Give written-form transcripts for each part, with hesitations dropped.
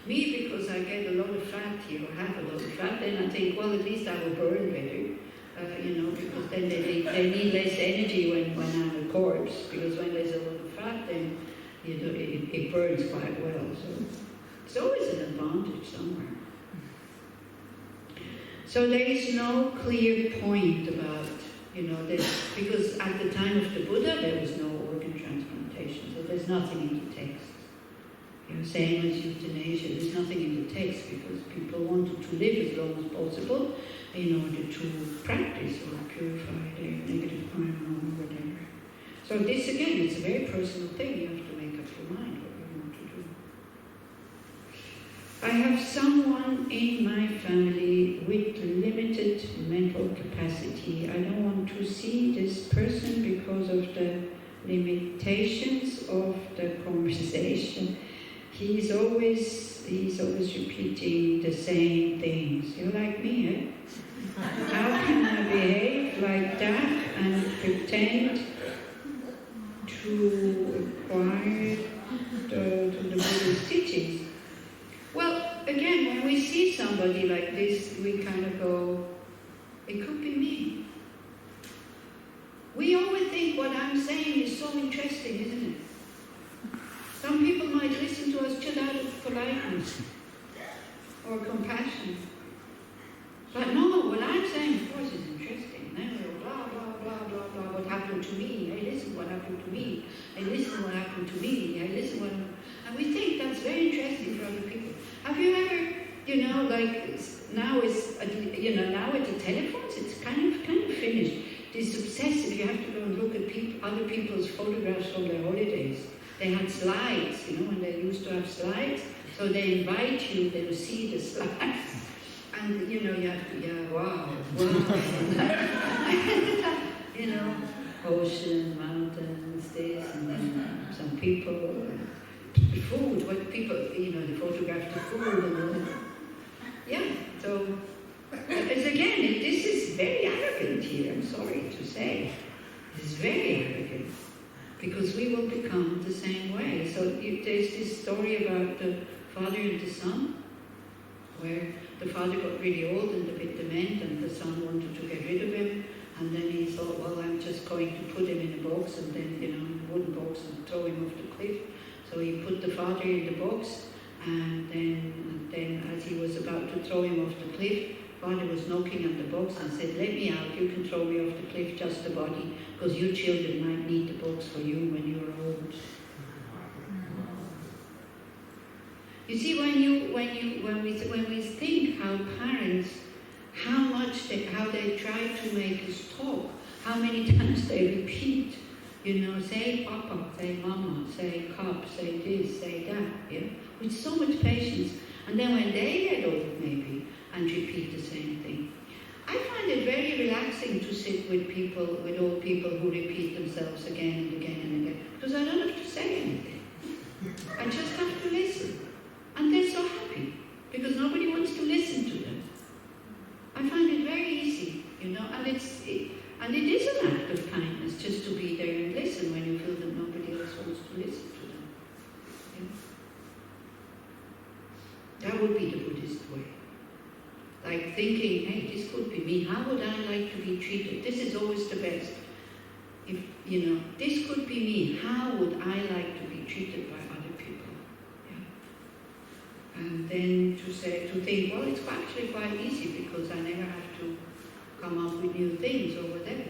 Me, because I get a lot of fat here, or have a lot of fat, then I think, well, at least I will burn better. Because then they need less energy when I'm a corpse, because when there's a lot of fat, then it burns quite well. So it's always an advantage somewhere. So there is no clear point about, this, because at the time of the Buddha there was no organ transplantation, so there's nothing in the text. Same as euthanasia, there's nothing in the text because people wanted to live as long as possible in order to practice or purify their negative karma or whatever. So this again, it's a very personal thing. You have to make up your mind what you want to do. I have someone in my family with limited mental capacity. I don't want to see this person because of the limitations of the conversation. He's always repeating the same things. You're like me, eh? How can I behave like that and pretend to acquire the Buddha's teachings? Well, again, when we see somebody like this, we kind of go, it could be me. We always think what I'm saying is so interesting, isn't it? Some people might listen to us just out of politeness or compassion. But no, what I'm saying, of course, is interesting. And then we'll blah, blah, blah, blah, blah, what happened to me. Hey, listen what happened to me. Hey, listen what happened to me. Hey, listen what happened. And we think that's very interesting for other people. Have you ever, like now is, now with the telephones, it's kind of finished. This obsessive, you have to go and look at other people's photographs from their holidays. They had slides, when they used to have slides. So they invite you, they will see the slides. And, you have to, wow. Ocean, mountains, this, and then some people, food, what people, they photograph the food. And so, again, this is very arrogant here, I'm sorry to say. It's very arrogant. Because we will become the same way. So there's this story about the father and the son, where the father got really old and a bit dement, and the son wanted to get rid of him, and then he thought, well, I'm just going to put him in a box, and then, in a wooden box, and throw him off the cliff. So he put the father in the box, and then as he was about to throw him off the cliff, Father was knocking at the box and said, let me out, you can throw me off the cliff, just the body, because your children might need the box for you when you're old. You see, when we think how parents, how they try to make us talk, how many times they repeat, say papa, say mama, say cup, say this, say that, with so much patience. And then when they get old, maybe, and repeat the same thing. I find it very relaxing to sit with old people who repeat themselves again and again and again, because I don't have to say anything. I just have to listen. And they're so happy, because nobody wants to listen to them. I find it very easy, and it is an act of kindness just to be there and listen when you feel that nobody else wants to listen to them. That would be the Buddhist way. Like thinking, hey, this could be me. How would I like to be treated? This is always the best. If, this could be me. How would I like to be treated by other people? And then to think, well, it's actually quite easy because I never have to come up with new things or whatever,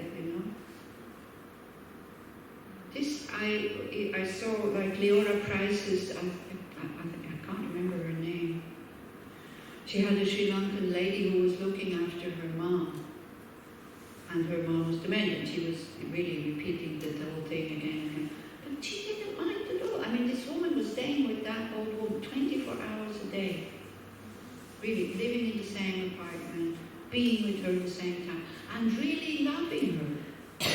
This, I saw like Leora Price's, I can't remember her name. She had a Sri Lankan lady who was looking after her mom. And her mom was demented. She was really repeating the whole thing again and again. But she didn't mind at all. I mean, this woman was staying with that old woman 24 hours a day. Really, living in the same apartment, being with her at the same time, and really loving her.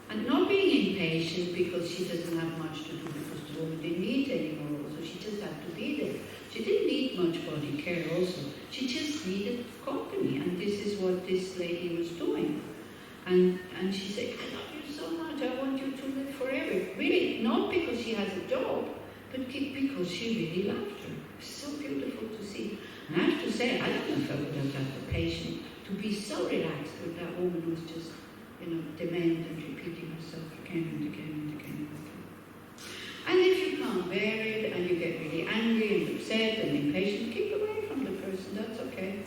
And not being impatient because she doesn't have much to do, because the woman didn't eat anymore, so she just had to be there. She didn't need much body care also. She just needed company, and this is what this lady was doing. And she said, I love you so much, I want you to live forever. Really, not because she has a job, but because she really loved her. It's so beautiful. say, I don't know if I would have had the patience to be so relaxed with that woman who's just, dement and repeating herself again and again and again and again. And if you can't bear it and you get really angry and upset and impatient, keep away from the person, that's okay.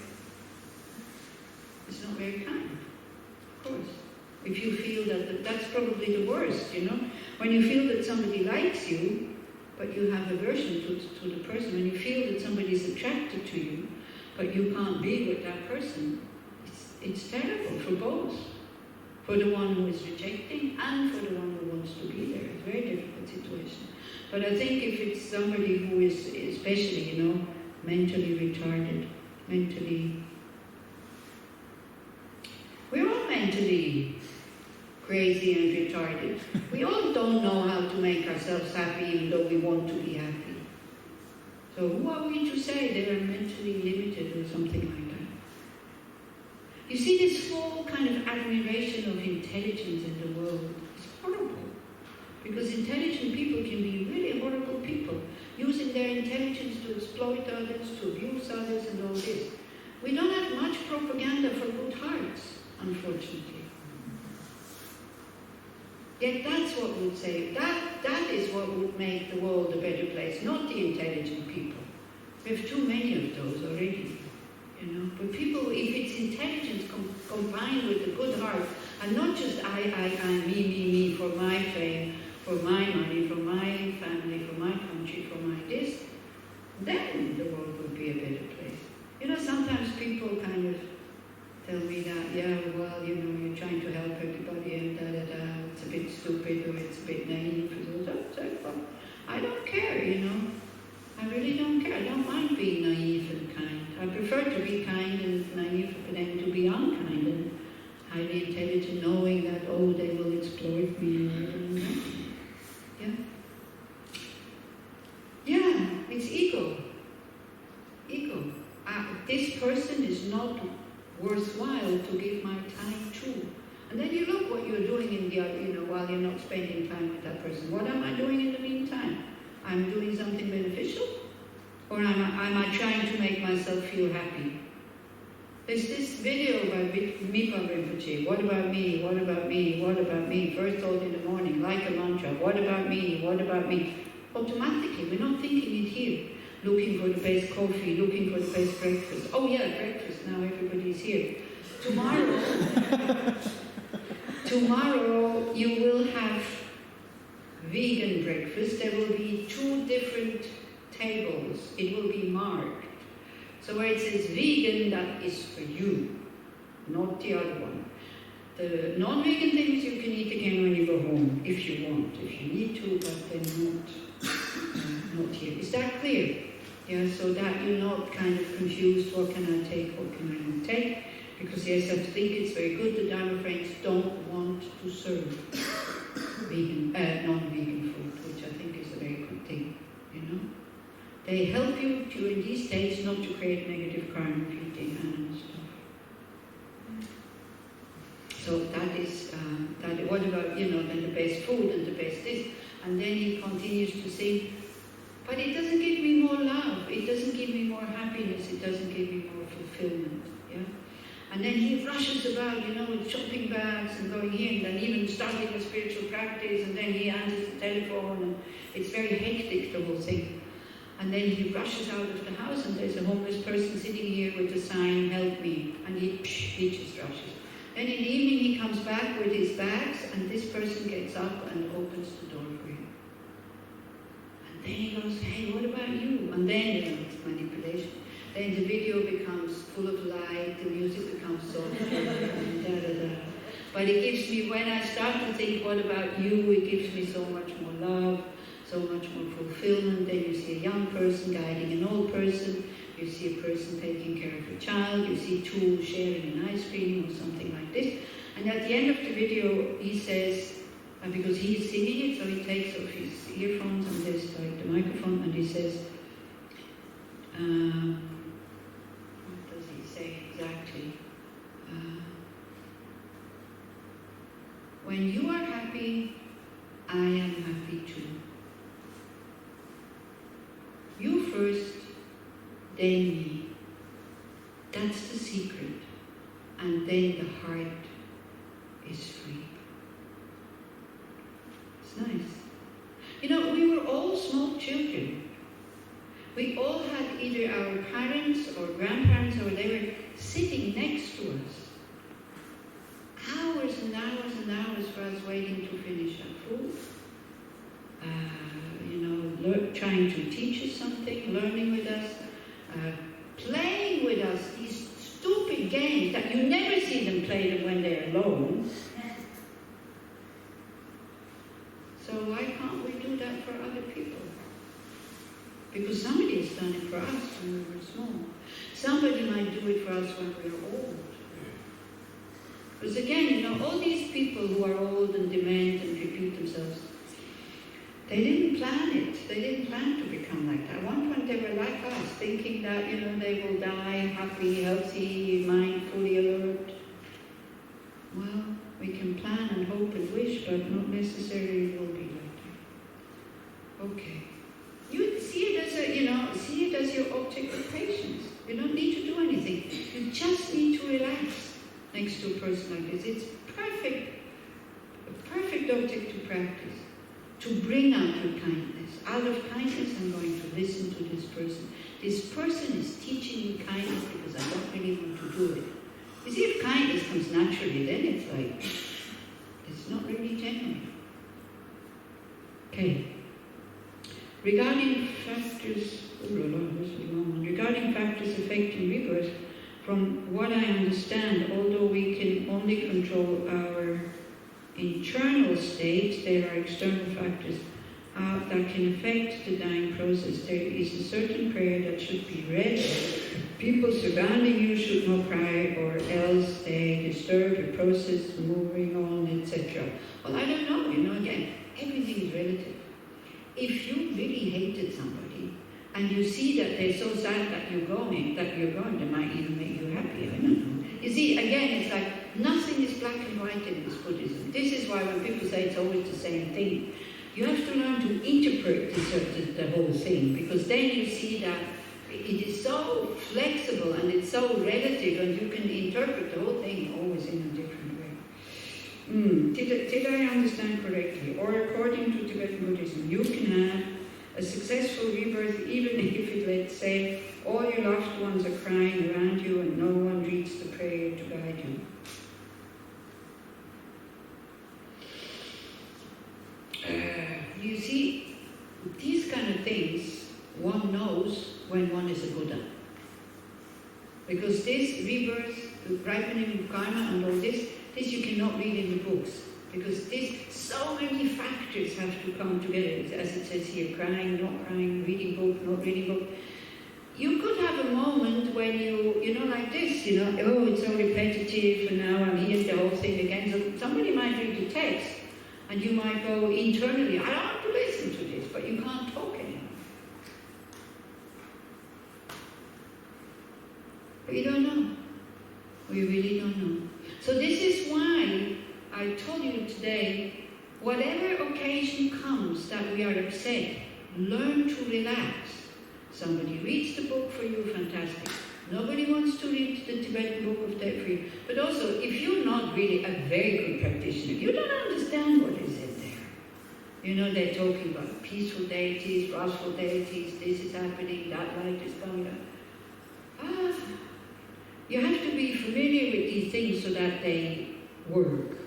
It's not very kind, of course. If you feel that's probably the worst, When you feel that somebody likes you, but you have aversion to the person, when you feel that somebody is attracted to you, but you can't be with that person, it's terrible for both. For the one who is rejecting and for the one who wants to be there. It's a very difficult situation. But I think if it's somebody who is especially, mentally retarded, we're all mentally crazy and retarded. We all don't know how to make ourselves happy even though we want to be happy. So who are we to say they are mentally limited or something like that? You see, this whole kind of admiration of intelligence in the world is horrible. Because intelligent people can be really horrible people, using their intelligence to exploit others, to abuse others and all this. We don't have much propaganda for good hearts, unfortunately. Yet that's what would say, that is what would make the world a better place, not the intelligent people. We have too many of those already. But people, if it's intelligence combined with a good heart, and not just I, me, for my fame, for my money, for my family, for my country, for my this, then the world would be a better place. Sometimes people kind of tell me that, you're trying to help everybody and it's a bit stupid or it's a bit naive. I don't care, I really don't care. I don't mind being naive and kind. I prefer to be kind and naive than to be unkind and highly intelligent, knowing that, they will exploit me. Yeah, it's ego. This person is not worthwhile to give my time to. And then you look what you're doing in the other, while you're not spending time with that person. What am I doing in the meantime? I'm doing something beneficial? Or am I trying to make myself feel happy? There's this video by Mipa Rinpoche, what about me, what about me, what about me? First thought in the morning, like a mantra, what about me, what about me? Automatically, we're not thinking it here. Looking for the best coffee, looking for the best breakfast. Oh yeah, breakfast, now everybody's here. Tomorrow you will have vegan breakfast. There will be 2 different tables. It will be marked. So where it says vegan, that is for you, not the other one. The non-vegan things you can eat again when you go home, if you want, if you need to, but then not here. Is that clear? Yeah, so that you're not kind of confused, what can I take, what can I not take? Because yes, I think it's very good the Dharma friends don't want to serve non-vegan food, which I think is a very good thing, They help you during these days not to create negative karma of eating animal stuff. So that is, what about, then the best food and the best this? And then he continues to say, but it doesn't give me more love, it doesn't give me more happiness, it doesn't give me more fulfillment, yeah? And then he rushes about, with shopping bags and going in, and even starting a spiritual practice, and then he answers the telephone, and it's very hectic, the whole thing. And then he rushes out of the house, and there's a homeless person sitting here with a sign, help me, and he just rushes. Then in the evening he comes back with his bags, and this person gets up and opens the door for him. And then he goes, hey, what about you? And then, it's manipulation. Then the video becomes full of light, the music becomes soft, and da-da-da. But it gives me, when I start to think, what about you? It gives me so much more love, so much more fulfillment. Then you see a young person guiding an old person. You see a person taking care of a child. You see 2 sharing an ice cream or something like this. And at the end of the video, he says, because he's singing it, so he takes off his earphones and there's like the microphone, and he says, what does he say exactly? When you are happy, I am happy too. You first, then me. That's the secret. And then the heart is free. It's nice. You know, we were all small children. We all had either our parents or grandparents or they were sitting next to us. Hours and hours and hours for us waiting to finish our food. Trying to teach us something, learning with us, playing with us, these stupid games that you never see them play them when they're alone. So why can't we do that for other people? Because somebody has done it for us when we were small. Somebody might do it for us when we're old. Because again, all these people who are old and dement and repeat themselves, they didn't plan it. They didn't plan to become like that. At one point they were like us, thinking that, they will die happy, healthy, mind fully alert. Well, we can plan and hope and wish, but not necessarily will be like that. Okay. You see it as your object of patience. You don't need to do anything. You just need to relax next to a person like this. It's a perfect object to practice. To bring out your kindness. Out of kindness, I'm going to listen to this person. This person is teaching me kindness because I don't really want to do it. You see, if kindness comes naturally, then it's like, it's not really genuine. Okay. Regarding factors affecting rebirth, from what I understand, although we can only control our internal state, there are external factors that can affect the dying process. There is a certain prayer that should be read. People surrounding you should not cry, or else they disturb the process, moving on, etc. Well, I don't know. Again, everything is relative. If you really hated somebody and you see that they're so sad that you're going, they might even make you happy. I don't know. You see, again, it's like nothing is black and white in this Buddhism. This is why when people say it's always the same thing, you have to learn to interpret the whole thing, because then you see that it is so flexible and it's so relative, and you can interpret the whole thing always in a different way. Did I understand correctly? Or according to Tibetan Buddhism, you can have a successful rebirth even if, let's say, all your loved ones are crying around you and no one reads the prayer to guide you. You see, these kind of things, one knows when one is a Buddha. Because this rebirth, the ripening of karma and all this you cannot read in the books. Because so many factors have to come together, as it says here, crying, not crying, reading book, not reading book. You could have a moment when you like this, oh, it's so repetitive, and now I'm hearing the whole thing again. So somebody might read the text, and you might go internally, I don't want to listen to this, but you can't talk anymore. But you don't know. We really don't know. So this is why I told you today, whatever occasion comes that we are upset, learn to relax. Somebody reads the book for you, fantastic. Nobody wants to read the Tibetan book of death for you. But also, if you're not really a very good practitioner, you don't understand what is in there. They're talking about peaceful deities, wrathful deities, this is happening, that light is coming up. You have to be familiar with these things so that they work.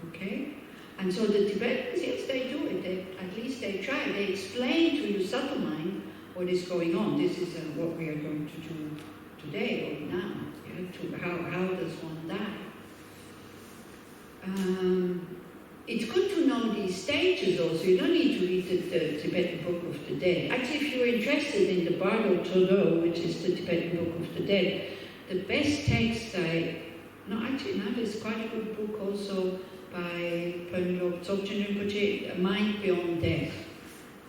Okay? And so the Tibetans, yes, they do it. At least they try. They explain to your subtle mind what is going on. This is what we are going to do today or now. How does one die? It's good to know these stages also. You don't need to read the Tibetan Book of the Dead. Actually, if you're interested in the Bardo Todo, which is the Tibetan Book of the Dead, the best text now there's quite a good book also by Pönlok Dzogchen Rinpoche, Mind Beyond Death,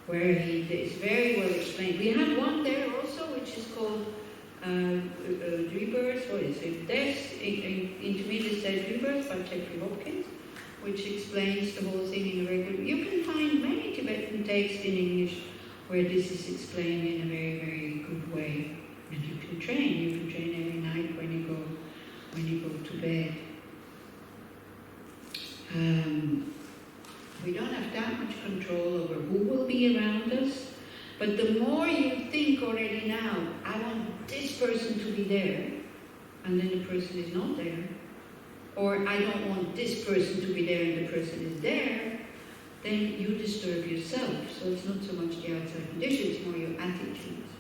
where he is very well explained. We have one there also, which is called Rebirth, what is it? Death, Intermediate Stage Rebirth by Jeffrey Hopkins, which explains the whole thing in a very good... You can find many Tibetan texts in English where this is explained in a very, very good way. And you can train every night person to be there, and then the person is not there, or I don't want this person to be there and the person is there, then you disturb yourself. So it's not so much the outside condition, it's more your attitudes.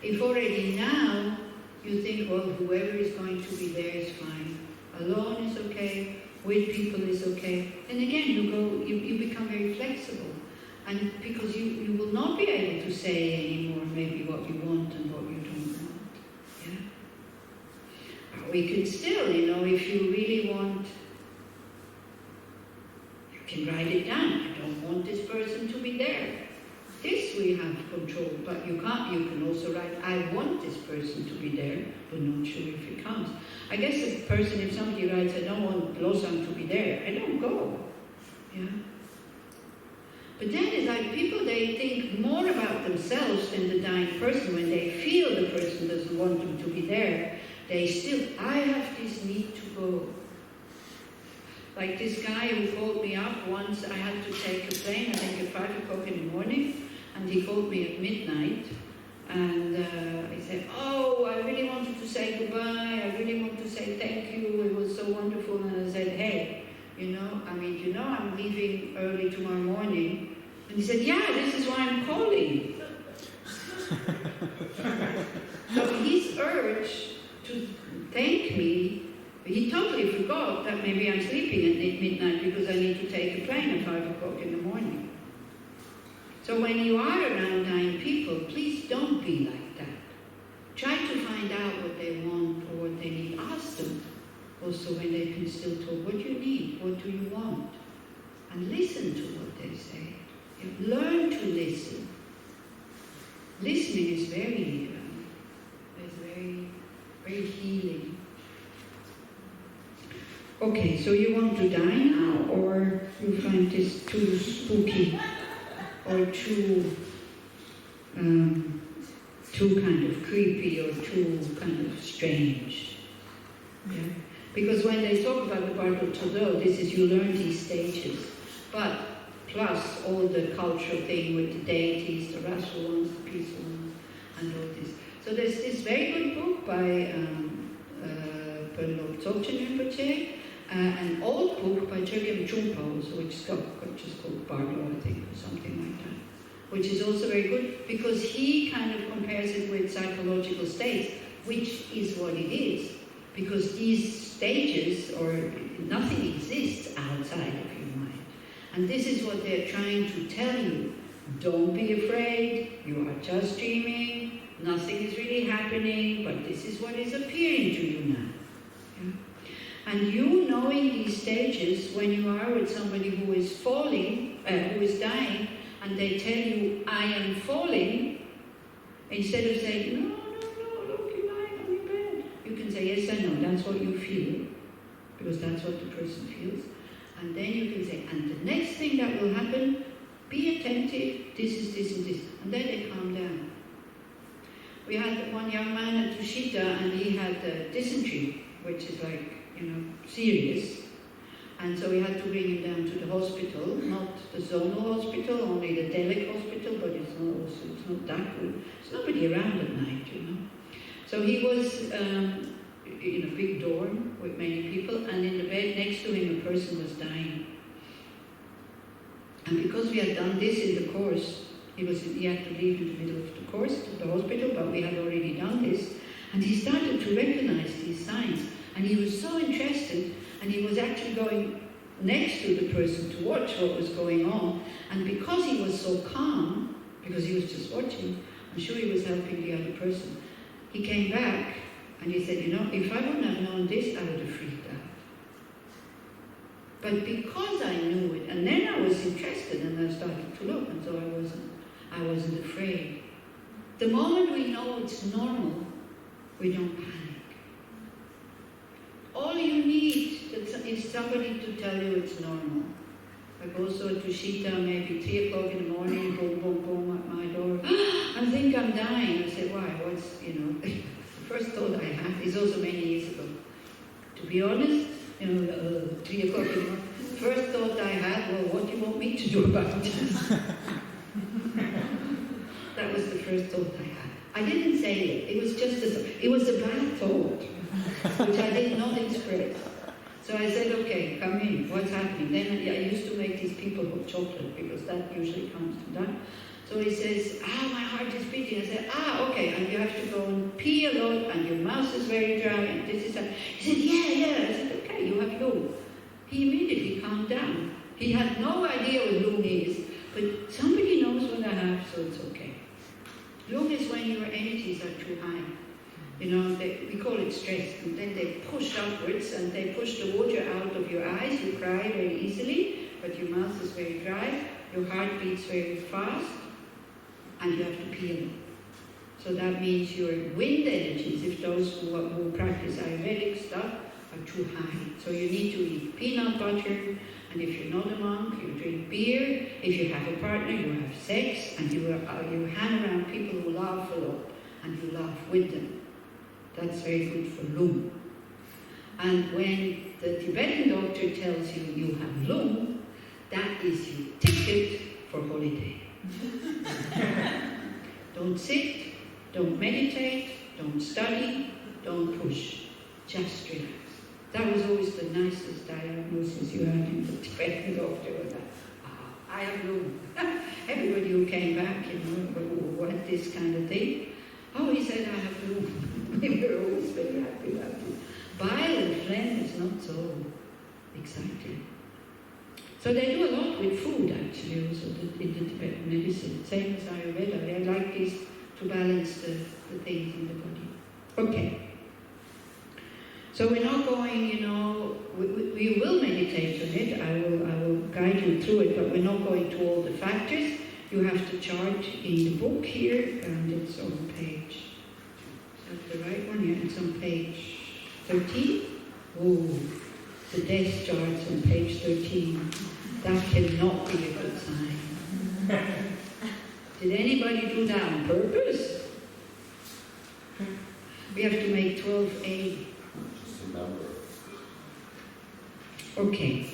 If already now you think, well, whoever is going to be there is fine, alone is okay, with people is okay, then again you become very flexible. And because you will not be able to say anymore maybe what you want and what you don't want. Yeah? We could still, if you really want, you can write it down. I don't want this person to be there. This we have control, but you can't. You can also write, I want this person to be there, but not sure if it comes. I guess if somebody writes, I don't want Losang to be there, I don't go. Yeah. But then it's like people, they think more about themselves than the dying person. When they feel the person doesn't want them to be there, they still, I have this need to go. Like this guy who called me up once, I had to take a plane, I think at 5 o'clock in the morning, and he called me at midnight, and he said, oh, I really wanted to say goodbye, I really want to say thank you, it was so wonderful. And I said, hey, I'm leaving early tomorrow morning. And he said, yeah, this is why I'm calling. So his urge to thank me, he totally forgot that maybe I'm sleeping at midnight because I need to take a plane at 5 o'clock in the morning. So when you are around dying people, please don't be like that. Try to find out what they want or what they need. Ask them also when they can still talk. What do you need? What do you want? And listen to what they say. Learn to listen. Listening is very very healing. Okay, so you want to die now, or you find this too spooky, or too kind of creepy, or too kind of strange? Yeah? Because when they talk about the part of Todo, this is you learn these stages, but plus all the cultural thing with the deities, the restful ones, the peaceful ones, and all this. So there's this very good book by Dzogchen Rinpoche, an old book by Chogyam Trungpa, which is called Bardo, I think, or something like that, which is also very good because he kind of compares it with psychological states, which is what it is, because these stages, or nothing exists outside of your mind. And this is what they're trying to tell you. Don't be afraid, you are just dreaming, nothing is really happening, but this is what is appearing to you now. Yeah? And you knowing these stages, when you are with somebody who is falling, who is dying, and they tell you, I am falling, instead of saying, no, look, you're lying on your bed, you can say, yes, I know, that's what you feel, because that's what the person feels. And then you can say, and the next thing that will happen, be attentive, this is this and this. And then they calm down. We had one young man at Tushita, and he had dysentery, which is like, serious. And so we had to bring him down to the hospital, not the zonal hospital, only the Delic hospital, but it's not that good. There's nobody around at night, So he was in a big dorm with many people, and in the bed next to him a person was dying. And because we had done this in the course, he had to leave in the middle of the course to the hospital, but we had already done this, and he started to recognize these signs, and he was so interested, and he was actually going next to the person to watch what was going on, and because he was so calm, because he was just watching, I'm sure he was helping the other person, he came back, and he said, if I wouldn't have known this, I would have freaked out. But because I knew it, and then I was interested, and I started to look, and so I wasn't afraid. The moment we know it's normal, we don't panic. All you need is somebody to tell you it's normal. Like also at Tushita, maybe 3 o'clock in the morning, boom, boom, boom at my door. I think I'm dying. I said, why? The first thought I had is also many years ago. To be honest, 3 o'clock in the morning, first thought I had, well, what do you want me to do about this? That was the first thought I had. I didn't say it. It was just it was a bad thought, which I did not express. So I said, okay, come in. What's happening? Then I used to make these people hot chocolate because that usually comes to that. So he says, my heart is beating. I said, okay, and you have to go and pee a lot, and your mouth is very dry, and this is that. He said, yeah. I said, okay, you have Lung. He immediately calmed down. He had no idea what Lung is, but somebody knows what I have, so it's okay. Lung is when your energies are too high. We call it stress, and then they push upwards, and they push the water out of your eyes. You cry very easily, but your mouth is very dry, your heart beats very fast, and you have to pee a lot. So that means your wind energies, if those who practice Ayurvedic stuff, are too high. So you need to eat peanut butter, and if you're not a monk, you drink beer. If you have a partner, you have sex, and you hang around people who laugh a lot, and you laugh with them. That's very good for Lung. And when the Tibetan doctor tells you you have Lung, that is your ticket for holiday. Don't sit, don't meditate, don't study, don't push. Just relax. That was always the nicest diagnosis you had in the Tibetan doctor was that, I have Lung. Everybody who came back, what this kind of thing. He said, I have Lung. We were always very happy about it. Bile and phlegm is not so exciting. So they do a lot with food, actually, also in the Tibetan medicine. Same as Ayurveda. They like this to balance the things in the body. Okay. So we're not going, we will meditate on it. I will guide you through it, but we're not going to all the factors. You have the chart in the book here, and it's on page, is that the right one? Yeah, it's on page 13. Oh, the death chart's on page 13. That cannot be a good sign. Did anybody do that on purpose? We have to make 12A. Just a number. Okay.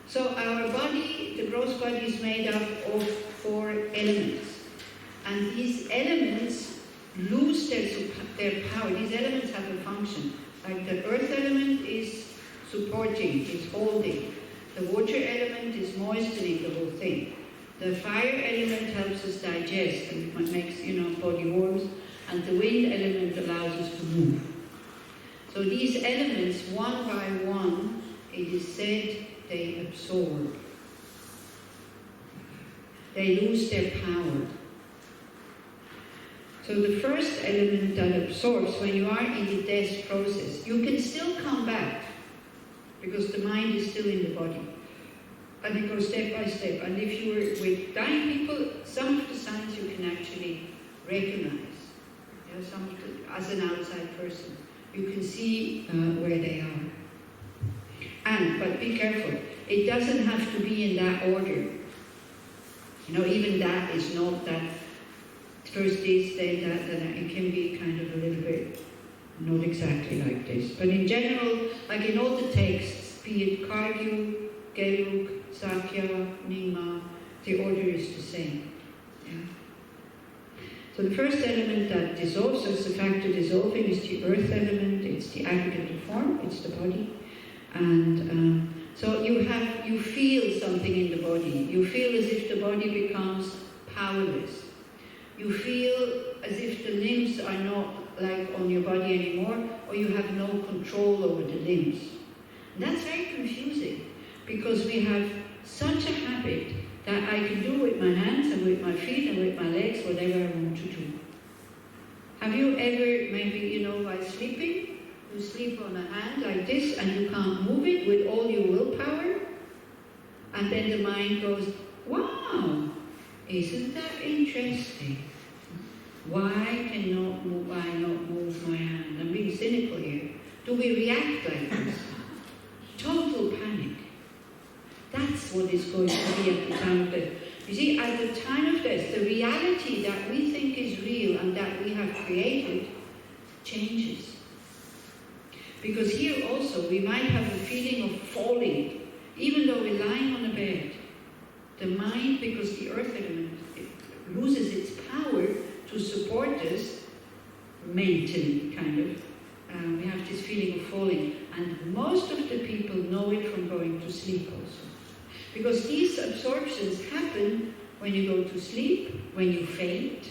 So our body, the gross body, is made up of 4 elements. And these elements lose their power. These elements have a function. Like the earth element is supporting, is holding. The water element is moistening the whole thing. The fire element helps us digest and makes, body warms. And the wind element allows us to move. So these elements, one by one, it is said, they absorb. They lose their power. So the first element that absorbs, when you are in the death process, you can still come back because the mind is still in the body. And it goes step by step. And if you were with dying people, some of the signs you can actually recognize. Some of the, as an outside person, you can see where they are. But be careful, it doesn't have to be in that order. Even that is not that first this, then that, it can be kind of a little bit not exactly like this. But in general, like in all the texts, be it Kagyu, Gelug, Sakya, Nyingma, the order is the same. Yeah? So the first element that dissolves, so it's the factor dissolving, is the earth element, it's the aggregative form, it's the body. And so you feel something in the body. You feel as if the body becomes powerless. You feel as if the limbs are not like on your body anymore, or you have no control over the limbs. And that's very confusing, because we have such a habit that I can do with my hands and with my feet and with my legs whatever I want to do. Have you ever, maybe, while sleeping, you sleep on a hand like this and you can't move it with all your willpower? And then the mind goes, wow, isn't that interesting? Why not move my hand? I'm being cynical here. Do we react like this? Total panic. That's what is going to be at the time of death. You see, at the time of death, the reality that we think is real and that we have created changes. Because here also, we might have a feeling of falling, even though we're lying on a bed. The mind, because the earth element loses its power to support us mentally, kind of. We have this feeling of falling, and most of the people know it from going to sleep also. Because these absorptions happen when you go to sleep, when you faint.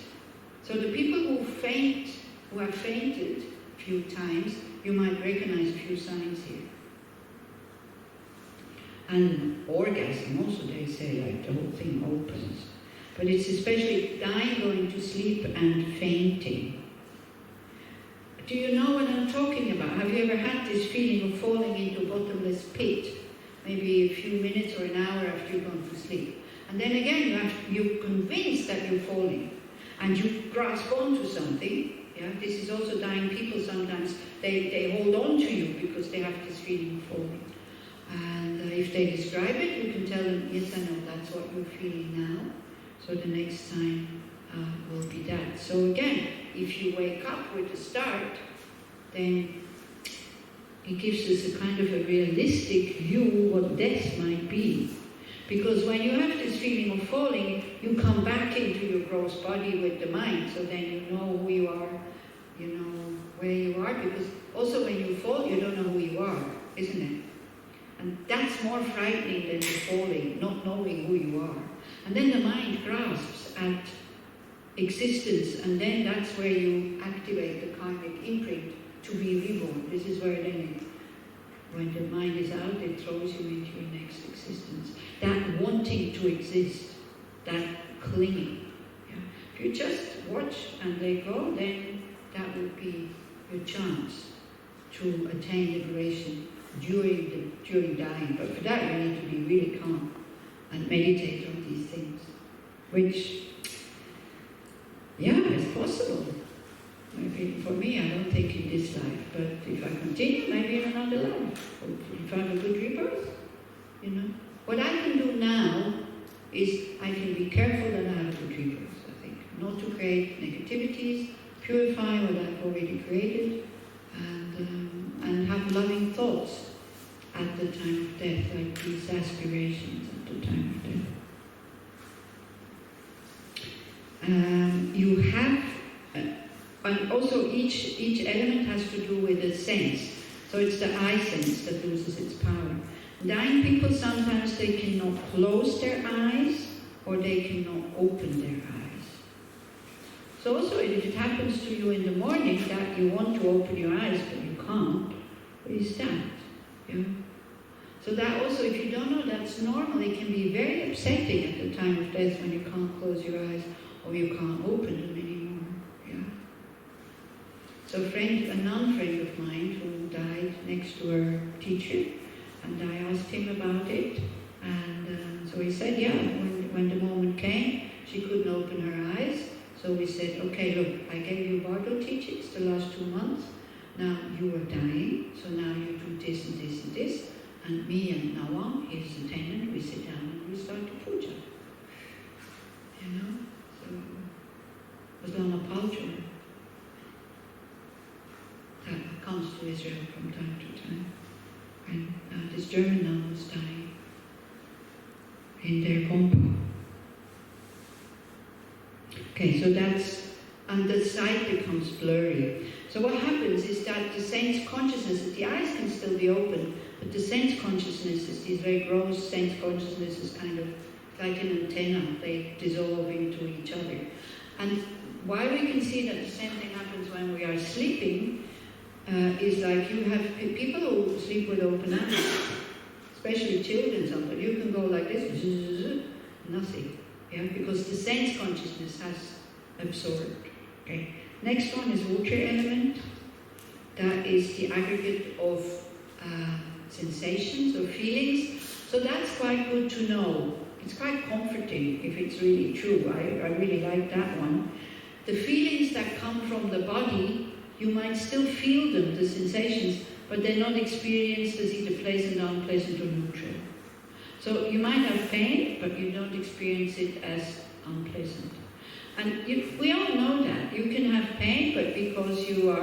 So the people who faint, who have fainted a few times, you might recognize a few signs here. And orgasm also, they say, like the whole thing opens. But it's especially dying, going to sleep, and fainting. Do you know what I'm talking about? Have you ever had this feeling of falling into a bottomless pit? Maybe a few minutes or an hour after you've gone to sleep. And then again, you're convinced that you're falling. And you grasp onto something. Yeah? This is also dying people sometimes. They hold on to you because they have this feeling of falling. And if they describe it, you can tell them, yes, I know, that's what you're feeling now. So the next time will be that. So again, if you wake up with a start, then it gives us a kind of a realistic view what death might be. Because when you have this feeling of falling, you come back into your gross body with the mind, so then you know who you are, you know where you are, because also when you fall, you don't know who you are, isn't it? And that's more frightening than the falling, not knowing who you are. And then the mind grasps at existence, and then that's where you activate the karmic imprint to be reborn. This is where then, when the mind is out, it throws you into your next existence. That wanting to exist, that clinging. Yeah. If you just watch and let go, then that would be your chance to attain liberation during dying. But for that, you need to be really calm and meditate on these things, which, yeah, is possible. Maybe for me, I don't think in this life, but if I continue, maybe in another life, or if I have a good rebirth, you know. What I can do now is I can be careful that I have a good rebirth, I think. Not to create negativities, purify what I've already created, and have loving thoughts at the time of death, like these aspirations at the time of death. You have, and also each element has to do with a sense. So it's the eye sense that loses its power. Dying people, sometimes they cannot close their eyes, or they cannot open their eyes. So also, if it happens to you in the morning that you want to open your eyes but you can't, what is that? Yeah? So that also, if you don't know, that's normal. It can be very upsetting at the time of death when you can't close your eyes or you can't open them anymore. Yeah. So a non-friend of mine who died next to her teacher, and I asked him about it, and so he said, yeah, when the moment came, she couldn't open her eyes. So we said, okay, look, I gave you Bardo teachings the last 2 months. Now you are dying, so now you do this and this and this. And me and Nawang, his attendant, we sit down and we start the puja. You know? So it was Lama Palchur that comes to Israel from time to time. And this German nun was dying in their compound. Okay, so that's, and the sight becomes blurry. So what happens is that the sense consciousness, the eyes can still be open, but the sense consciousness is these very gross sense consciousness is kind of like an antenna. They dissolve into each other. And why we can see that the same thing happens when we are sleeping is like you have people who sleep with open eyes, especially children sometimes. You can go like this, nothing. Yeah, because the sense consciousness has absorbed. Okay. Next one is water element. That is the aggregate of sensations or feelings. So that's quite good to know. It's quite comforting if it's really true. I really like that one. The feelings that come from the body, you might still feel them, the sensations, but they're not experienced as either pleasant, unpleasant, or neutral. So you might have pain, but you don't experience it as unpleasant. And we all know that. You can have pain, but because you are